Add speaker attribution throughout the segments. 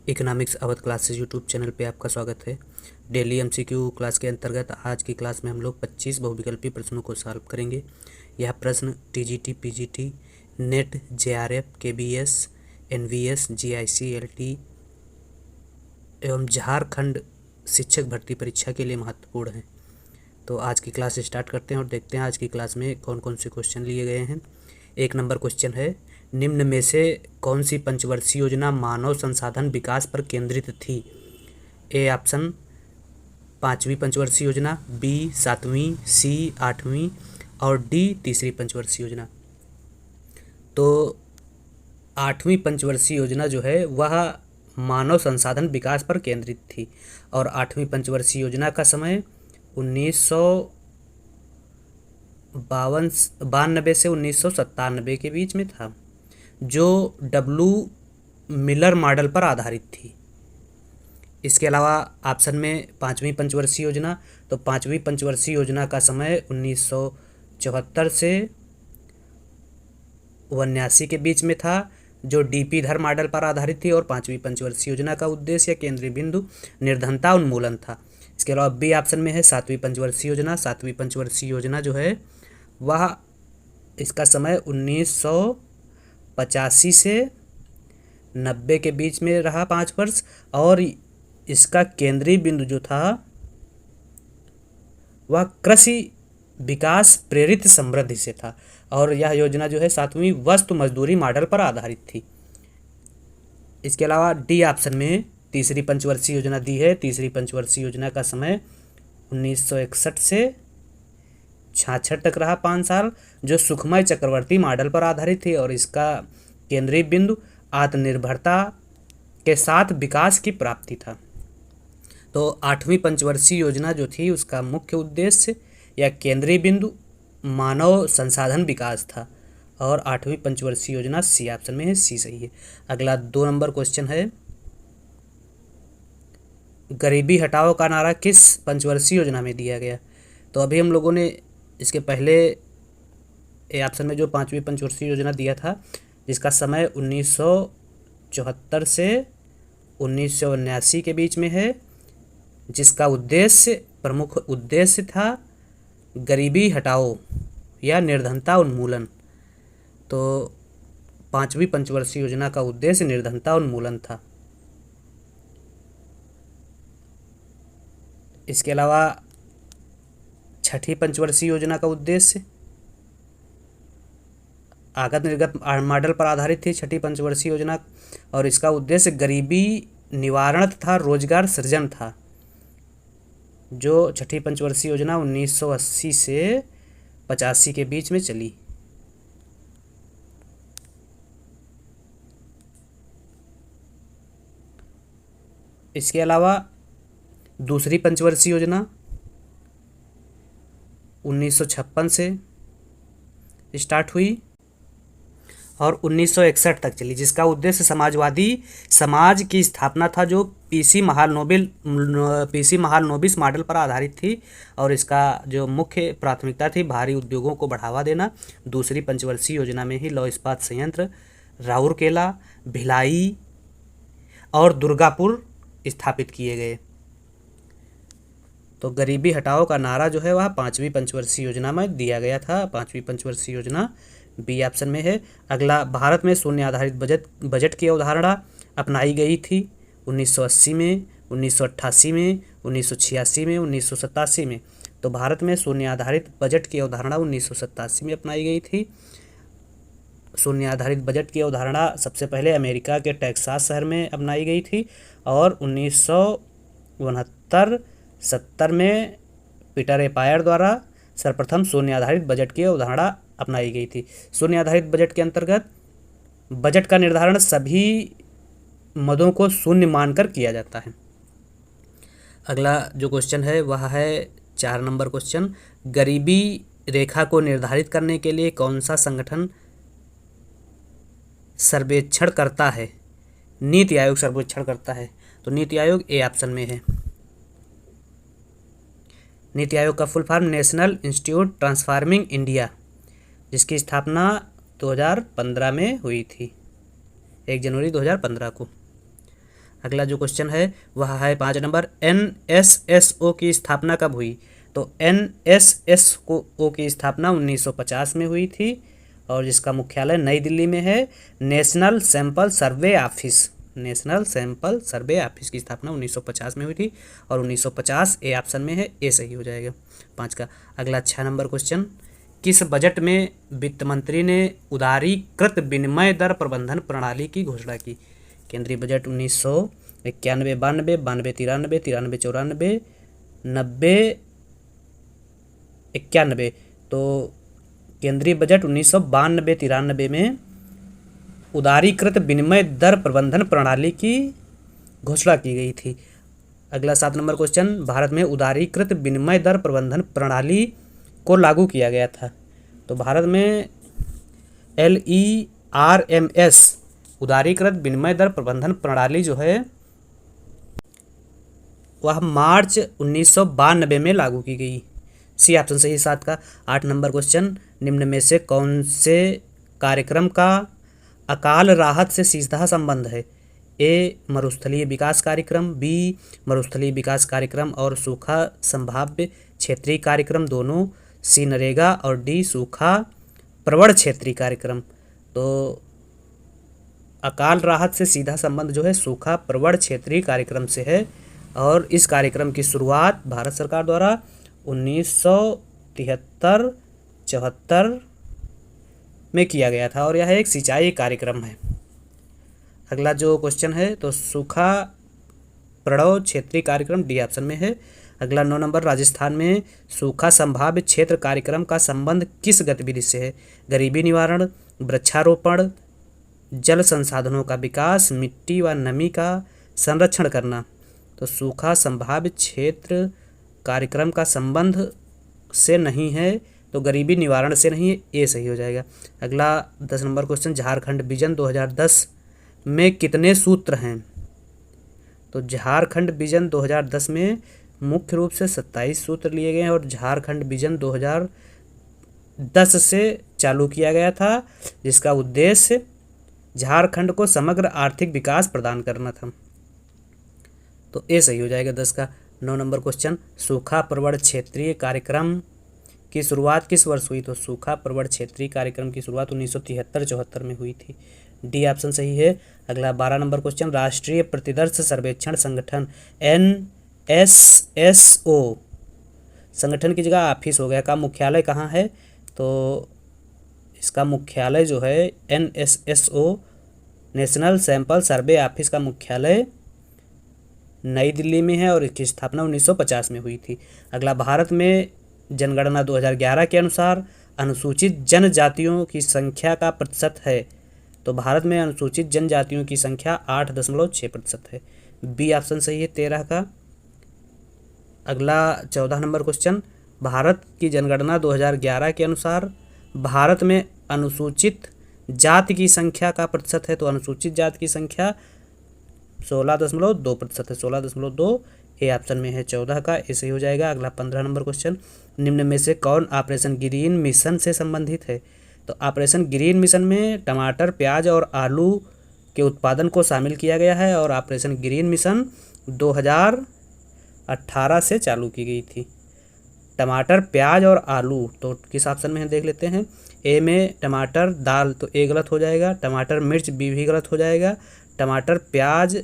Speaker 1: Economics Awadh classes YouTube channel पे आपका स्वागत है। डेली एमसीक्यू क्लास के अंतर्गत आज की क्लास में हम लोग 25 बहुविकल्पी प्रश्नों को सॉल्व करेंगे। यह प्रश्न TGT, PGT, NET, JRF, KBS, NVS, GIC, एवं झारखंड शिक्षक भर्ती परीक्षा के लिए महत्वपूर्ण है। तो आज की क्लास स्टार्ट करते हैं और देखते हैं आज की क्लास में कौन कौन से क्वेश्चन लिए गए हैं। 1 नंबर क्वेश्चन है, निम्न में से कौन सी पंचवर्षीय योजना मानव संसाधन विकास पर केंद्रित थी? ए ऑप्शन 5वीं पंचवर्षीय योजना, बी 7वीं, सी 8वीं और डी तीसरी पंचवर्षीय योजना। तो 8वीं पंचवर्षीय योजना जो है वह मानव संसाधन विकास पर केंद्रित थी और 8वीं पंचवर्षीय योजना का समय 1992 से 1997 के बीच में था, जो डब्ल्यू मिलर मॉडल पर आधारित थी। इसके अलावा ऑप्शन में 5वीं पंचवर्षीय योजना, तो 5वीं पंचवर्षीय योजना का समय 1974 से 1982 के बीच में था, जो डीपी धर मॉडल पर आधारित थी और 5वीं पंचवर्षीय योजना का उद्देश्य या केंद्रीय बिंदु निर्धनता उन्मूलन था। इसके अलावा बी ऑप्शन में है 7वीं पंचवर्षीय योजना। 7वीं पंचवर्षीय योजना जो है वह इसका समय 1985 से 90 के बीच में रहा 5 वर्ष और इसका केंद्रीय बिंदु जो था वह कृषि विकास प्रेरित समृद्धि से था और यह योजना जो है 7वीं वस्तु मजदूरी मॉडल पर आधारित थी। इसके अलावा डी ऑप्शन में तीसरी पंचवर्षीय योजना दी है। तीसरी पंचवर्षीय योजना का समय 1961 से 66 तक रहा 5 साल, जो सुखमय चक्रवर्ती मॉडल पर आधारित थी और इसका केंद्रीय बिंदु आत्मनिर्भरता के साथ विकास की प्राप्ति था। तो 8वीं पंचवर्षीय योजना जो थी उसका मुख्य उद्देश्य या केंद्रीय बिंदु मानव संसाधन विकास था और 8वीं पंचवर्षीय योजना सी ऑप्शन में है, सी सही है। अगला 2 नंबर क्वेश्चन है, गरीबी हटाओ का नारा किस पंचवर्षीय योजना में दिया गया? तो अभी हम लोगों ने इसके पहले ए ऑप्शन में जो 5वीं पंचवर्षीय योजना दिया था जिसका समय 1974 से 1979 के बीच में है, जिसका प्रमुख उद्देश्य था गरीबी हटाओ या निर्धनता उन्मूलन। तो 5वीं पंचवर्षीय योजना का उद्देश्य निर्धनता उन्मूलन था। इसके अलावा 6ठी पंचवर्षीय योजना का उद्देश्य आगत निर्गत मॉडल पर आधारित थी 6ठी पंचवर्षीय योजना और इसका उद्देश्य गरीबी निवारण तथा रोजगार सृजन था, जो 6ठी पंचवर्षीय योजना 1980 से 85 के बीच में चली। इसके अलावा दूसरी पंचवर्षीय योजना 1956 से स्टार्ट हुई और 1961 तक चली, जिसका उद्देश्य समाजवादी समाज की स्थापना था, जो पीसी महालनोबिस मॉडल पर आधारित थी और इसका जो मुख्य प्राथमिकता थी भारी उद्योगों को बढ़ावा देना। दूसरी पंचवर्षीय योजना में ही लौह इस्पात संयंत्र राउरकेला, भिलाई और दुर्गापुर स्थापित किए गए। तो गरीबी हटाओ का नारा जो है वह 5वीं पंचवर्षीय योजना में दिया गया था। 5वीं पंचवर्षीय योजना बी ऑप्शन में है। अगला, भारत में शून्य आधारित बजट की अवधारणा अपनाई गई थी 1980 में, 1988 में, 1986 में, 1987 में। तो भारत में शून्य आधारित बजट की अवधारणा 1987 में अपनाई गई थी। शून्य आधारित बजट की अवधारणा सबसे पहले अमेरिका के टेक्सास शहर में अपनाई गई थी और 1969-70 में पीटर एपायर द्वारा सर्वप्रथम शून्य आधारित बजट की अवधारणा अपनाई गई थी। शून्य आधारित बजट के अंतर्गत बजट का निर्धारण सभी मदों को शून्य मानकर किया जाता है। अगला जो क्वेश्चन है वह है 4 नंबर क्वेश्चन, गरीबी रेखा को निर्धारित करने के लिए कौन सा संगठन सर्वेक्षण करता है? नीति आयोग सर्वेक्षण करता है। तो नीति आयोग ए ऑप्शन में है। नीति आयोग का full form national institute transforming India, जिसकी स्थापना 2015 में हुई थी, 1 जनवरी 2015 को। अगला जो क्वेश्चन है वह है 5 नंबर, NSSO की स्थापना कब हुई? तो NSSO की स्थापना 1950 में हुई थी और जिसका मुख्यालय नई दिल्ली में है। National sample survey office, national sample survey office की स्थापना 1950 में हुई थी और 1950 ए ऑप्शन में है, ए सही हो जाएगा 5 का। अगला 6 नंबर क्वेश्चन, किस बजट में वित्त मंत्री ने उदारीकृत विनिमय दर प्रबंधन प्रणाली की घोषणा की? केंद्रीय बजट 1991, 92, 92, 93, 93, 94, 90, 91। तो केंद्रीय बजट 1992-93 में उदारीकृत विनिमय दर प्रबंधन प्रणाली की घोषणा की गई थी। अगला 7 नंबर क्वेश्चन, भारत में उदारीकृत विनिमय दर प्रबंधन प्रणाली को लागू किया गया था। तो भारत में LERMS उदारीकृत विनिमय दर प्रबंधन प्रणाली जो है वह मार्च 1992 में लागू की गई। सी ऑप्शन सही 7 का। 8 नंबर क्वेश्चन, निम्न में से कौन से कार्यक्रम का अकाल राहत से सीधा संबंध है? ए मरुस्थलीय विकास कार्यक्रम, बी मरुस्थलीय विकास कार्यक्रम और सूखा संभाव्य क्षेत्रीय कार्यक्रम दोनों, सी नरेगा और डी सूखा प्रवण क्षेत्रीय कार्यक्रम। तो अकाल राहत से सीधा संबंध जो है सूखा प्रवण क्षेत्रीय कार्यक्रम से है और इस कार्यक्रम की शुरुआत भारत सरकार द्वारा 1973-74 में किया गया था और यह एक सिंचाई कार्यक्रम है। अगला जो क्वेश्चन है तो सूखा प्रवण क्षेत्रीय कार्यक्रम डी ऑप्शन में है। अगला 9 नंबर, राजस्थान में सूखा संभाव्य क्षेत्र कार्यक्रम का संबंध किस गतिविधि से है? गरीबी निवारण, वृक्षारोपण, जल संसाधनों का विकास, मिट्टी व नमी का संरक्षण करना। तो सूखा संभाव्य क्षेत्र कार्यक्रम का संबंध से नहीं है तो गरीबी निवारण से नहीं है, ये सही हो जाएगा। अगला 10 नंबर क्वेश्चन, झारखंड विजन 2010 में कितने सूत्र हैं? तो झारखंड विजन 2010 में मुख्य रूप से 27 सूत्र लिए गए हैं और झारखंड विजन 2010 से चालू किया गया था जिसका उद्देश्य झारखंड को समग्र आर्थिक विकास प्रदान करना था। तो ये सही हो जाएगा 10 का। 9 नंबर क्वेश्चन, सूखा प्रवण क्षेत्रीय कार्यक्रम की शुरुआत किस वर्ष हुई? तो सूखा प्रवण क्षेत्रीय कार्यक्रम की शुरुआत 1973-74 में हुई थी, डी ऑप्शन सही है। अगला 12 नंबर क्वेश्चन, राष्ट्रीय प्रतिदर्श सर्वेक्षण संगठन NSSO संगठन की जगह ऑफिस हो गया का मुख्यालय कहाँ है? तो इसका मुख्यालय जो है NSSO national sample survey office का मुख्यालय नई दिल्ली में है और इसकी स्थापना 1950 में हुई थी। अगला, भारत में जनगणना 2011 के अनुसार अनुसूचित जनजातियों की संख्या का प्रतिशत है। तो भारत में अनुसूचित जनजातियों की संख्या 8.6% है, बी ऑप्शन सही है 13 का। अगला 14 नंबर क्वेश्चन, भारत की जनगणना 2011 के अनुसार भारत में अनुसूचित जाति की संख्या का प्रतिशत है। तो अनुसूचित जाति की संख्या 16.2% है, 16.2 ए ऑप्शन में है 14 का, ऐसे ही हो जाएगा। अगला 15 नंबर क्वेश्चन, निम्न में से कौन ऑपरेशन ग्रीन मिशन से संबंधित है? तो ऑपरेशन ग्रीन मिशन में टमाटर, प्याज और आलू के उत्पादन को शामिल किया गया है और ऑपरेशन ग्रीन मिशन 2018 से चालू की गई थी। टमाटर, प्याज और आलू तो किस ऑप्शन में है देख लेते हैं। ए में टमाटर, दाल तो ए गलत हो जाएगा, टमाटर, मिर्च बी भी गलत हो जाएगा, टमाटर, प्याज,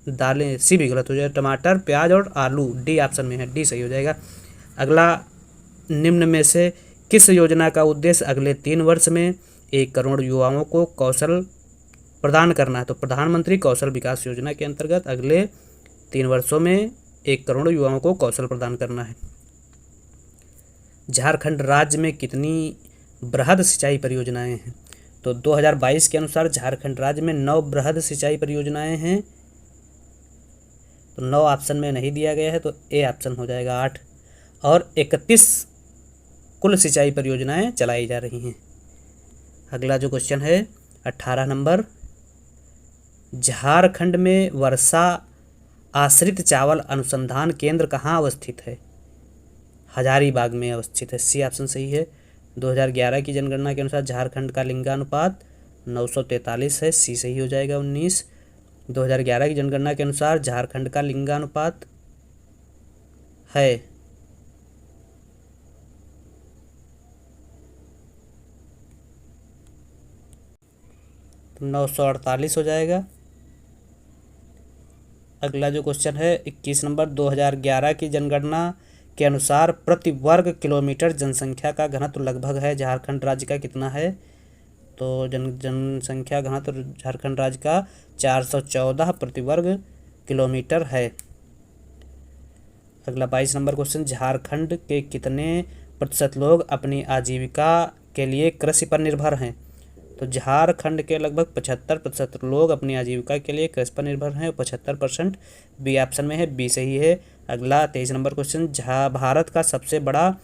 Speaker 1: दालें सी भी गलत हो जाएगा, टमाटर, प्याज और आलू डी ऑप्शन में है, डी सही हो जाएगा। अगला, निम्न में से किस योजना का उद्देश्य अगले 3 वर्ष में 1 करोड़ युवाओं को कौशल प्रदान करना है? तो प्रधानमंत्री कौशल विकास योजना के अंतर्गत अगले 3 वर्षों में 1 करोड़ युवाओं को कौशल प्रदान करना है। झारखंड राज्य में कितनी बृहद सिंचाई परियोजनाएं हैं? तो 2022 के अनुसार झारखंड राज्य में 9 बृहद सिंचाई परियोजनाएं हैं। तो 9 ऑप्शन में नहीं दिया गया है तो ए ऑप्शन हो जाएगा 8, और 31 कुल सिंचाई परियोजनाएं चलाई जा रही हैं। अगला जो क्वेश्चन है 18 नंबर, झारखंड में वर्षा आश्रित चावल अनुसंधान केंद्र कहाँ अवस्थित है? हजारीबाग में अवस्थित है, सी ऑप्शन सही है। 2011 की जनगणना के अनुसार झारखंड का लिंगानुपात 943 है, सी सही हो जाएगा 19। 2011 की जनगणना के अनुसार झारखंड का लिंगानुपात है 948 हो जाएगा। अगला जो क्वेश्चन है 21 नंबर, 2011 की जनगणना के अनुसार प्रति वर्ग किलोमीटर जनसंख्या का घनत्व लगभग है झारखंड राज्य का कितना है? तो जनसंख्या घनत्व झारखंड राज्य का 414 प्रति वर्ग किलोमीटर है। अगला 22 नंबर क्वेश्चन, झारखंड के कितने प्रतिशत लोग अपनी आजीविका के लिए कृषि पर निर्भर हैं? तो झारखंड के लगभग 75% लोग अपनी आजीविका के लिए कृषि पर निर्भर हैं। 75% बी ऑप्शन में है, बी सही है। अगला 23 नंबर क्वेश्चन, भारत का सबसे बड़ा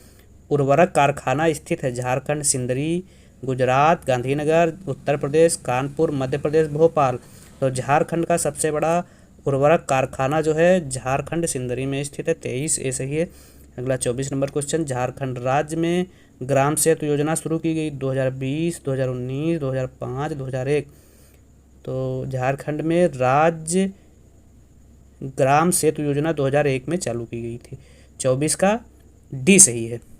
Speaker 1: उर्वरक कारखाना स्थित है झारखंड, सिंदरी, गुजरात, गांधीनगर, उत्तर प्रदेश, कानपुर, मध्य प्रदेश, भोपाल। तो झारखंड का सबसे बड़ा उर्वरक कारखाना जो है झारखंड सिंदरी में स्थित है, 23 ए सही है। अगला 24 नंबर क्वेश्चन, झारखंड राज्य में ग्राम सेतु योजना शुरू की गई 2020, 2019, 2005, 2001। तो झारखंड में राज्य ग्राम सेतु योजना 2001 में चालू की गई थी। 24 का डी सही है।